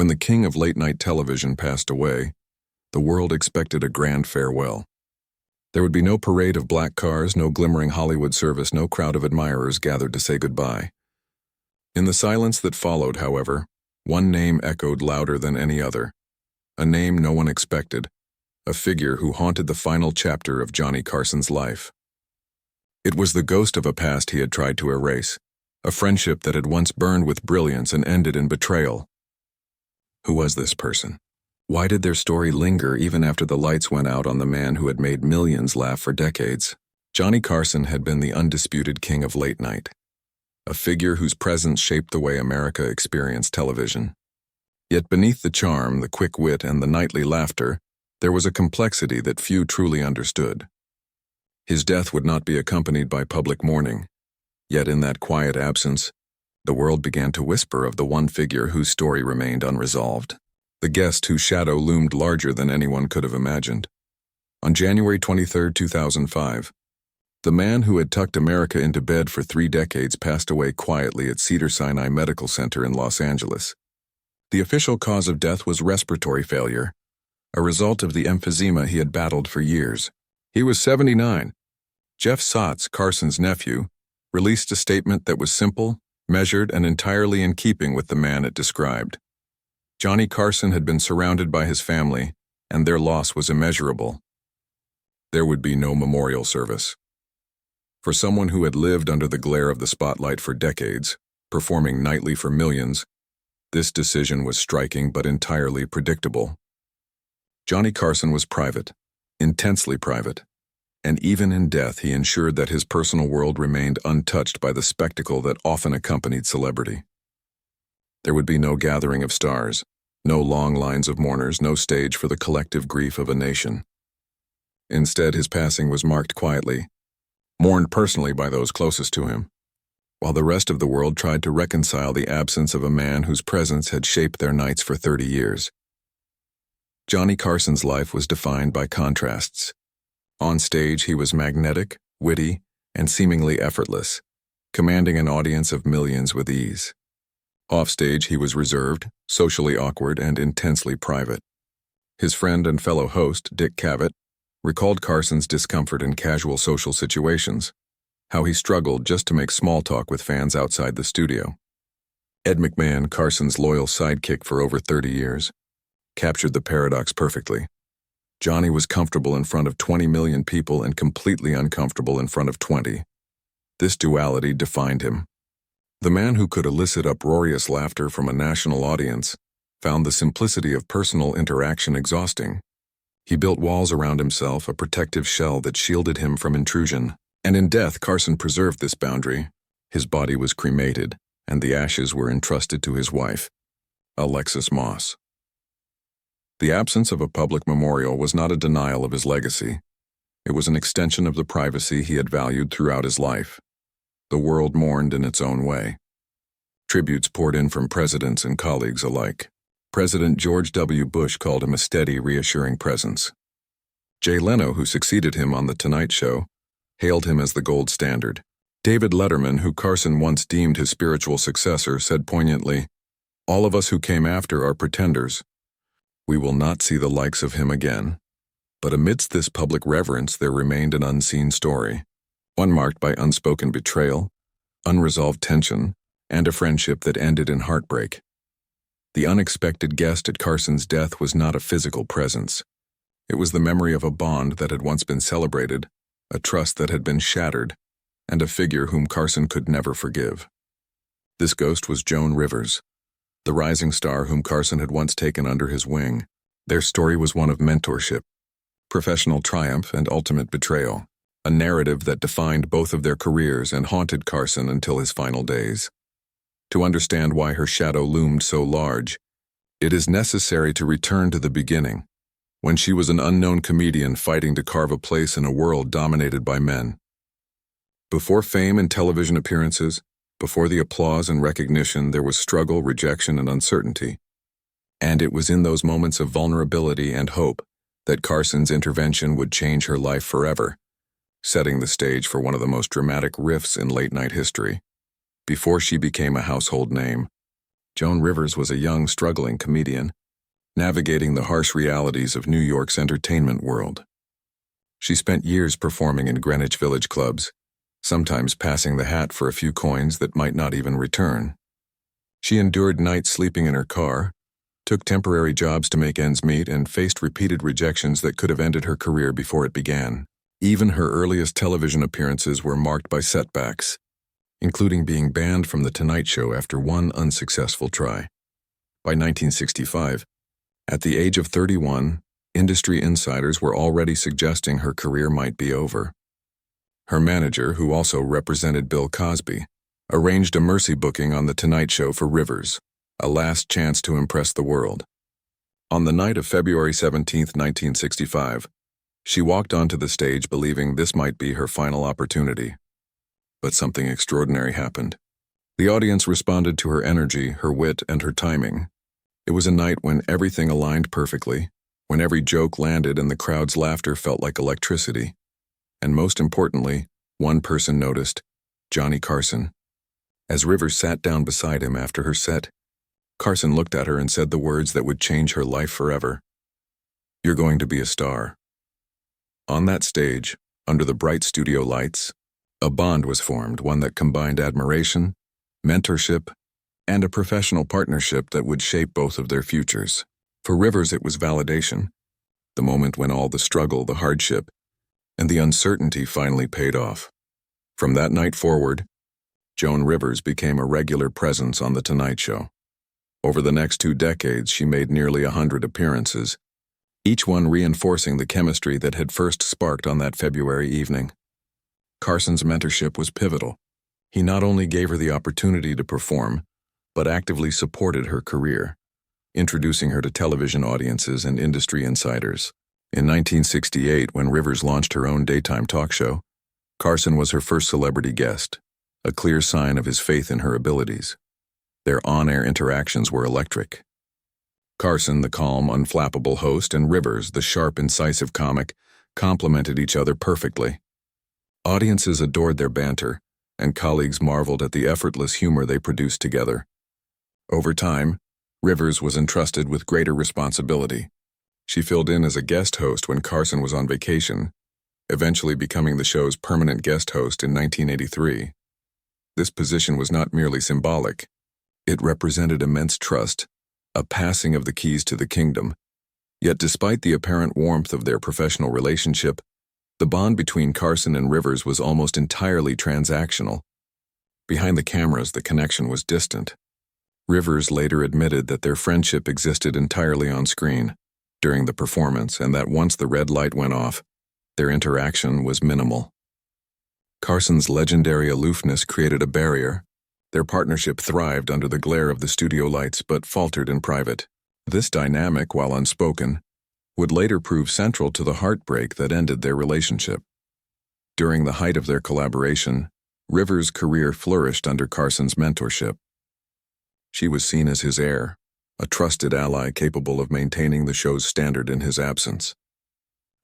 When the king of late-night television passed away, the world expected a grand farewell. There would be no parade of black cars, no glimmering Hollywood service, no crowd of admirers gathered to say goodbye. In the silence that followed, however, one name echoed louder than any other. A name no one expected, a figure who haunted the final chapter of Johnny Carson's life. It was the ghost of a past he had tried to erase, a friendship that had once burned with brilliance and ended in betrayal. Who was this person? Why did their story linger even after the lights went out on the man who had made millions laugh for decades? Johnny Carson had been the undisputed king of late night, a figure whose presence shaped the way America experienced television. Yet beneath the charm, the quick wit, and the nightly laughter, there was a complexity that few truly understood. His death would not be accompanied by public mourning, yet in that quiet absence, the world began to whisper of the one figure whose story remained unresolved. The guest whose shadow loomed larger than anyone could have imagined. On January 23, 2005, the man who had tucked America into bed for 3 decades passed away quietly at Cedars-Sinai Medical Center in Los Angeles. The official cause of death was respiratory failure, a result of the emphysema he had battled for years. He was 79. Jeff Sotz, Carson's nephew, released a statement that was simple, measured, and entirely in keeping with the man it described. Johnny Carson had been surrounded by his family, and their loss was immeasurable. There would be no memorial service. For someone who had lived under the glare of the spotlight for decades, performing nightly for millions, this decision was striking but entirely predictable. Johnny Carson was private, intensely private, and even in death he ensured that his personal world remained untouched by the spectacle that often accompanied celebrity. There would be no gathering of stars, no long lines of mourners, no stage for the collective grief of a nation. Instead, his passing was marked quietly, mourned personally by those closest to him, while the rest of the world tried to reconcile the absence of a man whose presence had shaped their nights for 30 years. Johnny Carson's life was defined by contrasts. On stage, he was magnetic, witty, and seemingly effortless, commanding an audience of millions with ease. Offstage, he was reserved, socially awkward, and intensely private. His friend and fellow host, Dick Cavett, recalled Carson's discomfort in casual social situations, how he struggled just to make small talk with fans outside the studio. Ed McMahon, Carson's loyal sidekick for over 30 years, captured the paradox perfectly. Johnny was comfortable in front of 20 million people and completely uncomfortable in front of 20. This duality defined him. The man who could elicit uproarious laughter from a national audience found the simplicity of personal interaction exhausting. He built walls around himself, a protective shell that shielded him from intrusion. And in death, Carson preserved this boundary. His body was cremated, and the ashes were entrusted to his wife, Alexis Moss. The absence of a public memorial was not a denial of his legacy. It was an extension of the privacy he had valued throughout his life. The world mourned in its own way. Tributes poured in from presidents and colleagues alike. President George W. Bush called him a steady, reassuring presence. Jay Leno, who succeeded him on The Tonight Show, hailed him as the gold standard. David Letterman, who Carson once deemed his spiritual successor, said poignantly, "All of us who came after are pretenders. We will not see the likes of him again." But amidst this public reverence, there remained an unseen story. One marked by unspoken betrayal, unresolved tension, and a friendship that ended in heartbreak. The unexpected guest at Carson's death was not a physical presence. It was the memory of a bond that had once been celebrated, a trust that had been shattered, and a figure whom Carson could never forgive. This ghost was Joan Rivers, the rising star whom Carson had once taken under his wing. Their story was one of mentorship, professional triumph, and ultimate betrayal. A narrative that defined both of their careers and haunted Carson until his final days. To understand why her shadow loomed so large, it is necessary to return to the beginning, when she was an unknown comedian fighting to carve a place in a world dominated by men. Before fame and television appearances, before the applause and recognition, there was struggle, rejection, and uncertainty. And it was in those moments of vulnerability and hope that Carson's intervention would change her life forever, setting the stage for one of the most dramatic rifts in late-night history. Before she became a household name, Joan Rivers was a young, struggling comedian, navigating the harsh realities of New York's entertainment world. She spent years performing in Greenwich Village clubs, sometimes passing the hat for a few coins that might not even return. She endured nights sleeping in her car, took temporary jobs to make ends meet, and faced repeated rejections that could have ended her career before it began. Even her earliest television appearances were marked by setbacks, including being banned from The Tonight Show after one unsuccessful try. By 1965, at the age of 31, industry insiders were already suggesting her career might be over. Her manager, who also represented Bill Cosby, arranged a mercy booking on The Tonight Show for Rivers, a last chance to impress the world. On the night of February 17, 1965, she walked onto the stage believing this might be her final opportunity. But something extraordinary happened. The audience responded to her energy, her wit, and her timing. It was a night when everything aligned perfectly, when every joke landed and the crowd's laughter felt like electricity. And most importantly, one person noticed: Johnny Carson. As Rivers sat down beside him after her set, Carson looked at her and said the words that would change her life forever. "You're going to be a star." On that stage, under the bright studio lights, a bond was formed, one that combined admiration, mentorship, and a professional partnership that would shape both of their futures. For Rivers, it was validation, the moment when all the struggle, the hardship, and the uncertainty finally paid off. From that night forward, Joan Rivers became a regular presence on The Tonight Show. Over the next 2 decades, she made nearly 100 appearances, each one reinforcing the chemistry that had first sparked on that February evening. Carson's mentorship was pivotal. He not only gave her the opportunity to perform, but actively supported her career, introducing her to television audiences and industry insiders. In 1968, when Rivers launched her own daytime talk show, Carson was her first celebrity guest, a clear sign of his faith in her abilities. Their on-air interactions were electric. Carson, the calm, unflappable host, and Rivers, the sharp, incisive comic, complemented each other perfectly. Audiences adored their banter, and colleagues marveled at the effortless humor they produced together. Over time, Rivers was entrusted with greater responsibility. She filled in as a guest host when Carson was on vacation, eventually becoming the show's permanent guest host in 1983. This position was not merely symbolic. It represented immense trust, a passing of the keys to the kingdom. Yet despite the apparent warmth of their professional relationship, the bond between Carson and Rivers was almost entirely transactional. Behind the cameras, the connection was distant. Rivers later admitted that their friendship existed entirely on screen during the performance, and that once the red light went off, their interaction was minimal. Carson's legendary aloofness created a barrier. Their partnership thrived under the glare of the studio lights but faltered in private. This dynamic, while unspoken, would later prove central to the heartbreak that ended their relationship. During the height of their collaboration, Rivers' career flourished under Carson's mentorship. She was seen as his heir, a trusted ally capable of maintaining the show's standard in his absence.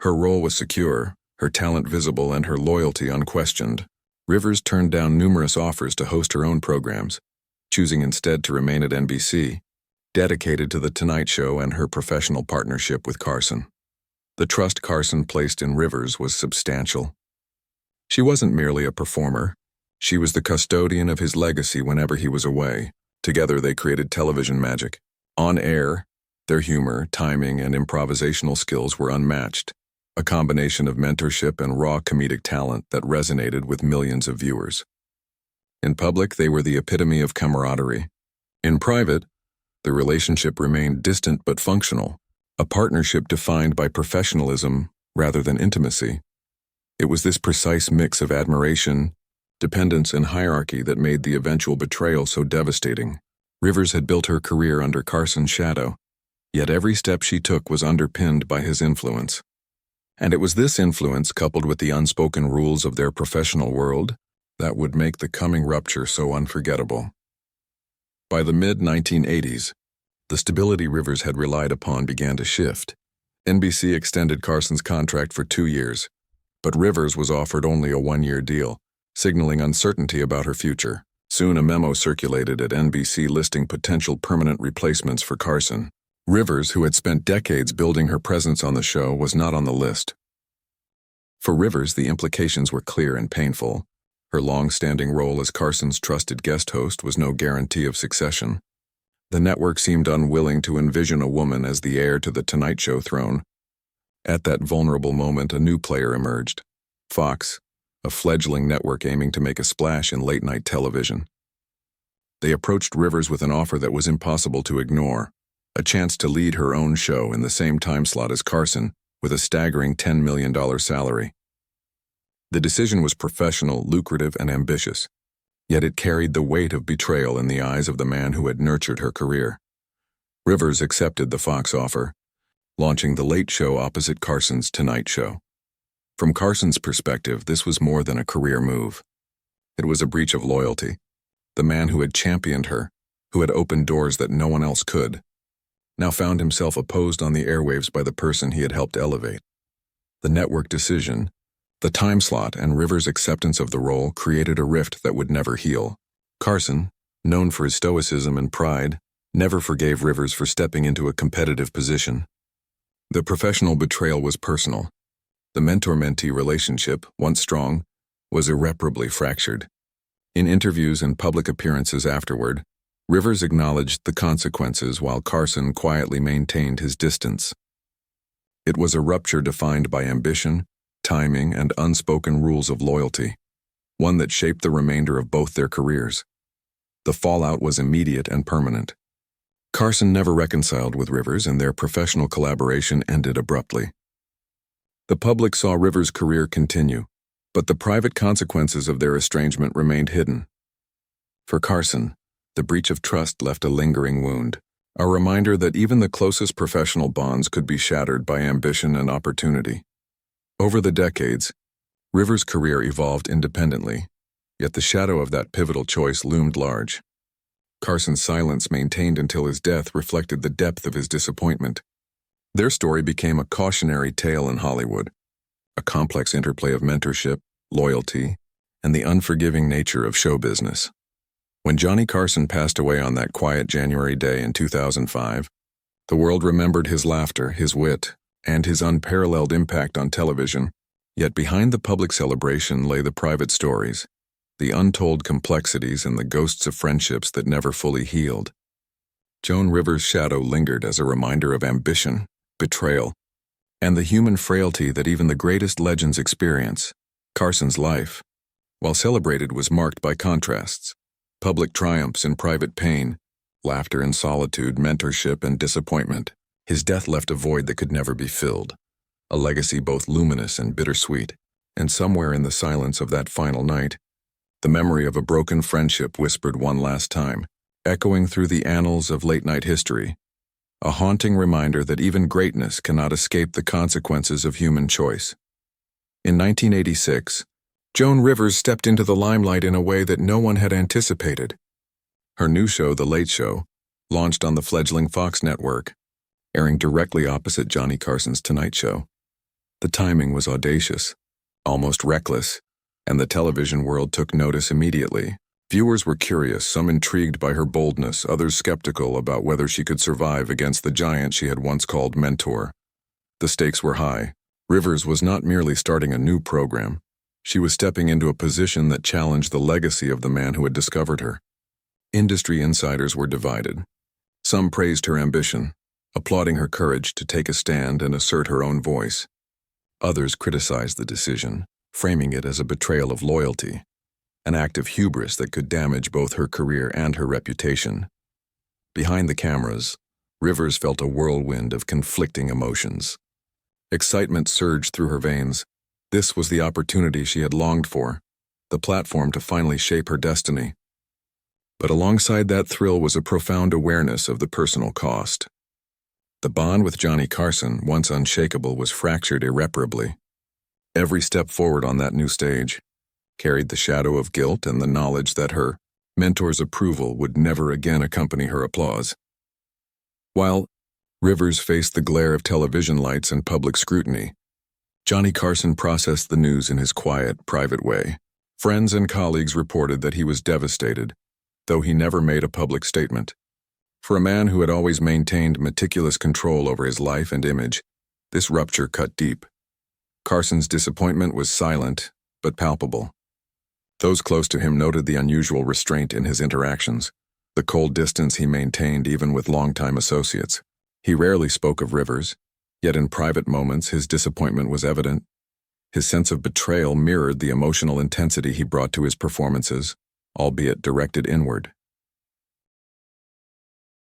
Her role was secure, her talent visible, and her loyalty unquestioned. Rivers turned down numerous offers to host her own programs, choosing instead to remain at NBC, dedicated to The Tonight Show and her professional partnership with Carson. The trust Carson placed in Rivers was substantial. She wasn't merely a performer. She was the custodian of his legacy whenever he was away. Together they created television magic. On air, their humor, timing, and improvisational skills were unmatched, a combination of mentorship and raw comedic talent that resonated with millions of viewers. In public, they were the epitome of camaraderie. In private, the relationship remained distant but functional, a partnership defined by professionalism rather than intimacy. It was this precise mix of admiration, dependence, and hierarchy that made the eventual betrayal so devastating. Rivers had built her career under Carson's shadow, yet every step she took was underpinned by his influence. And it was this influence, coupled with the unspoken rules of their professional world, that would make the coming rupture so unforgettable. By the mid-1980s, the stability Rivers had relied upon began to shift. NBC extended Carson's contract for 2 years, but Rivers was offered only a 1-year deal, signaling uncertainty about her future. Soon a memo circulated at NBC listing potential permanent replacements for Carson. Rivers, who had spent decades building her presence on the show, was not on the list. For Rivers, the implications were clear and painful. Her long-standing role as Carson's trusted guest host was no guarantee of succession. The network seemed unwilling to envision a woman as the heir to the Tonight Show throne. At that vulnerable moment, a new player emerged. Fox, a fledgling network aiming to make a splash in late-night television. They approached Rivers with an offer that was impossible to ignore, a chance to lead her own show in the same time slot as Carson, with a staggering $10 million salary. The decision was professional, lucrative, and ambitious, yet it carried the weight of betrayal in the eyes of the man who had nurtured her career. Rivers accepted the Fox offer, launching The Late Show opposite Carson's Tonight Show. From Carson's perspective, this was more than a career move. It was a breach of loyalty. The man who had championed her, who had opened doors that no one else could, now found himself opposed on the airwaves by the person he had helped elevate. The network decision, the time slot, and Rivers' acceptance of the role created a rift that would never heal. Carson, known for his stoicism and pride, never forgave Rivers for stepping into a competitive position. The professional betrayal was personal. The mentor-mentee relationship, once strong, was irreparably fractured. In interviews and public appearances afterward, Rivers acknowledged the consequences while Carson quietly maintained his distance. It was a rupture defined by ambition, timing, and unspoken rules of loyalty, one that shaped the remainder of both their careers. The fallout was immediate and permanent. Carson never reconciled with Rivers, and their professional collaboration ended abruptly. The public saw Rivers' career continue, but the private consequences of their estrangement remained hidden. For Carson, the breach of trust left a lingering wound, a reminder that even the closest professional bonds could be shattered by ambition and opportunity. Over the decades, Rivers' career evolved independently, yet the shadow of that pivotal choice loomed large. Carson's silence, maintained until his death, reflected the depth of his disappointment. Their story became a cautionary tale in Hollywood, a complex interplay of mentorship, loyalty, and the unforgiving nature of show business. When Johnny Carson passed away on that quiet January day in 2005, the world remembered his laughter, his wit, and his unparalleled impact on television. Yet behind the public celebration lay the private stories, the untold complexities, and the ghosts of friendships that never fully healed. Joan Rivers' shadow lingered as a reminder of ambition, betrayal, and the human frailty that even the greatest legends experience. Carson's life, while celebrated, was marked by contrasts. Public triumphs and private pain, laughter and solitude, mentorship and disappointment. His death left a void that could never be filled, a legacy both luminous and bittersweet. And somewhere in the silence of that final night, the memory of a broken friendship whispered one last time, echoing through the annals of late-night history, a haunting reminder that even greatness cannot escape the consequences of human choice. In 1986, Joan Rivers stepped into the limelight in a way that no one had anticipated. Her new show, The Late Show, launched on the fledgling Fox network, airing directly opposite Johnny Carson's Tonight Show. The timing was audacious, almost reckless, and the television world took notice immediately. Viewers were curious, some intrigued by her boldness, others skeptical about whether she could survive against the giant she had once called mentor. The stakes were high. Rivers was not merely starting a new program. She was stepping into a position that challenged the legacy of the man who had discovered her. Industry insiders were divided. Some praised her ambition, applauding her courage to take a stand and assert her own voice. Others criticized the decision, framing it as a betrayal of loyalty, an act of hubris that could damage both her career and her reputation. Behind the cameras, Rivers felt a whirlwind of conflicting emotions. Excitement surged through her veins. This was the opportunity she had longed for, the platform to finally shape her destiny. But alongside that thrill was a profound awareness of the personal cost. The bond with Johnny Carson, once unshakable, was fractured irreparably. Every step forward on that new stage carried the shadow of guilt and the knowledge that her mentor's approval would never again accompany her applause. While Rivers faced the glare of television lights and public scrutiny, Johnny Carson processed the news in his quiet, private way. Friends and colleagues reported that he was devastated, though he never made a public statement. For a man who had always maintained meticulous control over his life and image, this rupture cut deep. Carson's disappointment was silent, but palpable. Those close to him noted the unusual restraint in his interactions, the cold distance he maintained even with longtime associates. He rarely spoke of Rivers, yet in private moments his disappointment was evident. His sense of betrayal mirrored the emotional intensity he brought to his performances, albeit directed inward.